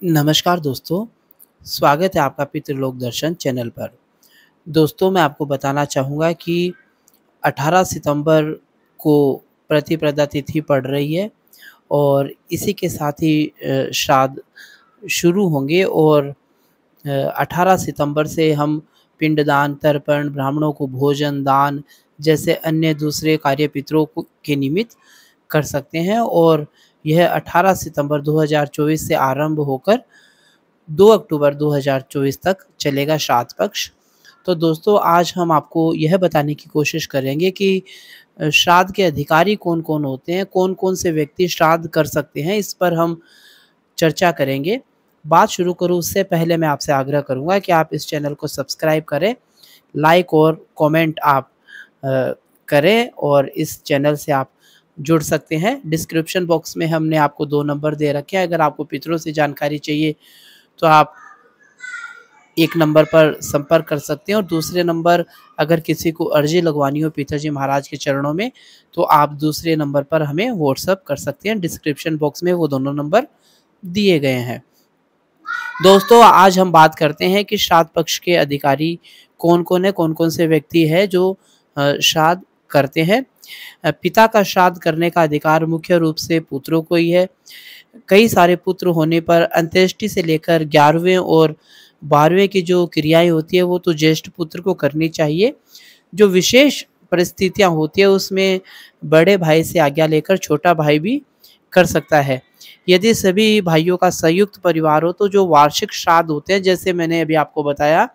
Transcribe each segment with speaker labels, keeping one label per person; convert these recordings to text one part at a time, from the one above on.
Speaker 1: नमस्कार दोस्तों, स्वागत है आपका पितृलोक दर्शन चैनल पर। दोस्तों, मैं आपको बताना चाहूँगा कि 18 सितंबर को प्रतिपदा तिथि पड़ रही है और इसी के साथ ही श्राद्ध शुरू होंगे और 18 सितंबर से हम पिंडदान, तर्पण, ब्राह्मणों को भोजन दान जैसे अन्य दूसरे कार्य पितरों को के निमित्त कर सकते हैं और यह 18 सितंबर 2024 से आरंभ होकर 2 अक्टूबर 2024 तक चलेगा श्राद्ध पक्ष। तो दोस्तों, आज हम आपको यह बताने की कोशिश करेंगे कि श्राद्ध के अधिकारी कौन-कौन होते हैं, कौन-कौन से व्यक्ति श्राद्ध कर सकते हैं, इस पर हम चर्चा करेंगे। बात शुरू करूँ उससे पहले मैं आपसे आग्रह करूँगा कि आप इस चैनल को सब्सक्राइब करें, लाइक और कमेंट आप करें और इस चैनल से आप जुड़ सकते हैं। डिस्क्रिप्शन बॉक्स में हमने आपको 2 नंबर दे रखे हैं, अगर आपको पितरों से जानकारी चाहिए तो आप एक नंबर पर संपर्क कर सकते हैं और दूसरे नंबर अगर किसी को अर्जी लगवानी हो पिताजी महाराज के चरणों में, तो आप दूसरे नंबर पर हमें व्हाट्सएप कर सकते हैं। डिस्क्रिप्शन बॉक्स में वो दोनों नंबर दिए गए हैं। दोस्तों, आज हम बात करते हैं कि श्राद्ध पक्ष के अधिकारी कौन-कौन है, कौन-कौन से व्यक्ति हैं जो श्राद्ध करते हैं। पिता का श्राद्ध करने का अधिकार मुख्य रूप से पुत्रों को ही है। कई सारे पुत्र होने पर अंत्येष्टि से लेकर 11वें और 12वें की जो क्रियाएँ होती है वो तो ज्येष्ठ पुत्र को करनी चाहिए। जो विशेष परिस्थितियाँ होती है उसमें बड़े भाई से आज्ञा लेकर छोटा भाई भी कर सकता है। यदि सभी भाइयों का संयुक्त परिवार हो तो जो वार्षिक श्राद्ध होते हैं, जैसे मैंने अभी आपको बताया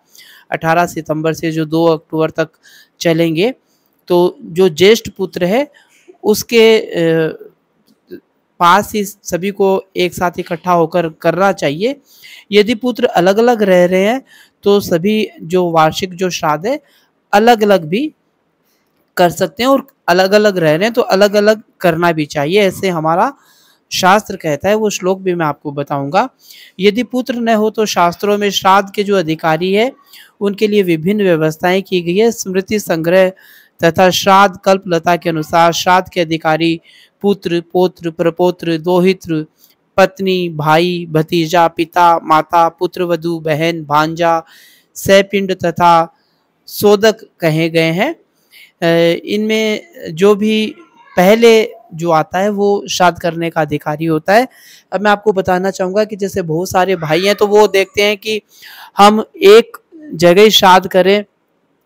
Speaker 1: 18 सितंबर से जो 2 अक्टूबर तक चलेंगे, तो जो ज्येष्ठ पुत्र है उसके पास ही सभी को एक साथ इकट्ठा होकर करना चाहिए। यदि पुत्र अलग-अलग रह रहे हैं तो सभी जो वार्षिक जो श्राद्ध है अलग-अलग भी कर सकते हैं और अलग-अलग रह रहे हैं तो अलग-अलग करना भी चाहिए, ऐसे हमारा शास्त्र कहता है। वो श्लोक भी मैं आपको बताऊंगा। यदि पुत्र न हो तो शास्त्रों में श्राद्ध के जो अधिकारी है उनके लिए विभिन्न व्यवस्थाएं की गई है। स्मृति संग्रह तथा श्राद्ध कल्पलता के अनुसार श्राद्ध के अधिकारी पुत्र, पौत्र, प्रपौत्र, दोहित्र, पत्नी, भाई, भतीजा, पिता, माता, पुत्रवधू, बहन, भांजा, सहपिंड तथा सोदक कहे गए हैं। इनमें जो भी पहले जो आता है वो श्राद्ध करने का अधिकारी होता है। अब मैं आपको बताना चाहूँगा कि जैसे बहुत सारे भाई हैं तो वो देखते हैं कि हम एक जगह ही श्राद्ध करें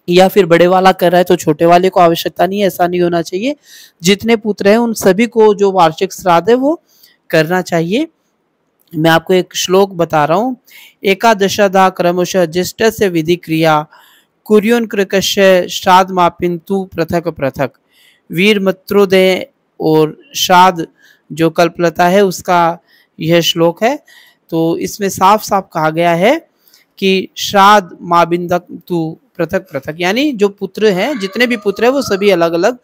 Speaker 1: या फिर बड़े वाला कर रहा है तो छोटे वाले को आवश्यकता नहीं है, ऐसा नहीं होना चाहिए। जितने पुत्र हैं उन सभी को जो वार्षिक श्राद्ध है वो करना चाहिए। मैं आपको एक श्लोक बता रहा हूँ। एकादशधा क्रमशः ज्येष्ठस्य विधि क्रिया कुर्युन् कृकस्य श्राद्धमापिन्तु पृथक पृथक। वीर मत्रोदय और श्राद्ध जो कल्पलता है उसका यह श्लोक है। तो इसमें साफ साफ कहा गया है कि श्राद्ध माबिन्दन्तु पृथक पृथक, यानी जो पुत्र हैं, जितने भी पुत्र हैं वो सभी अलग अलग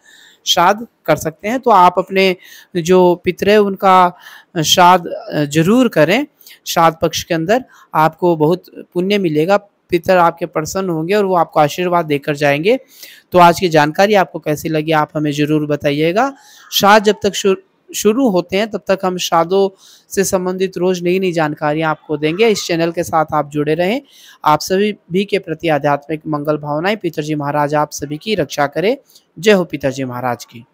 Speaker 1: श्राद्ध कर सकते हैं। तो आप अपने जो पितर है उनका श्राद्ध जरूर करें। श्राद्ध पक्ष के अंदर आपको बहुत पुण्य मिलेगा, पितर आपके प्रसन्न होंगे और वो आपको आशीर्वाद देकर जाएंगे। तो आज की जानकारी आपको कैसी लगी आप हमें ज़रूर बताइएगा। श्राद्ध जब तक शुरू होते हैं तब तक हम श्राद्धों से संबंधित रोज़ नई नई जानकारियाँ आपको देंगे। इस चैनल के साथ आप जुड़े रहें। आप सभी भी के प्रति आध्यात्मिक मंगल भावनाएं। पिताजी महाराज आप सभी की रक्षा करें। जय हो पिताजी महाराज की।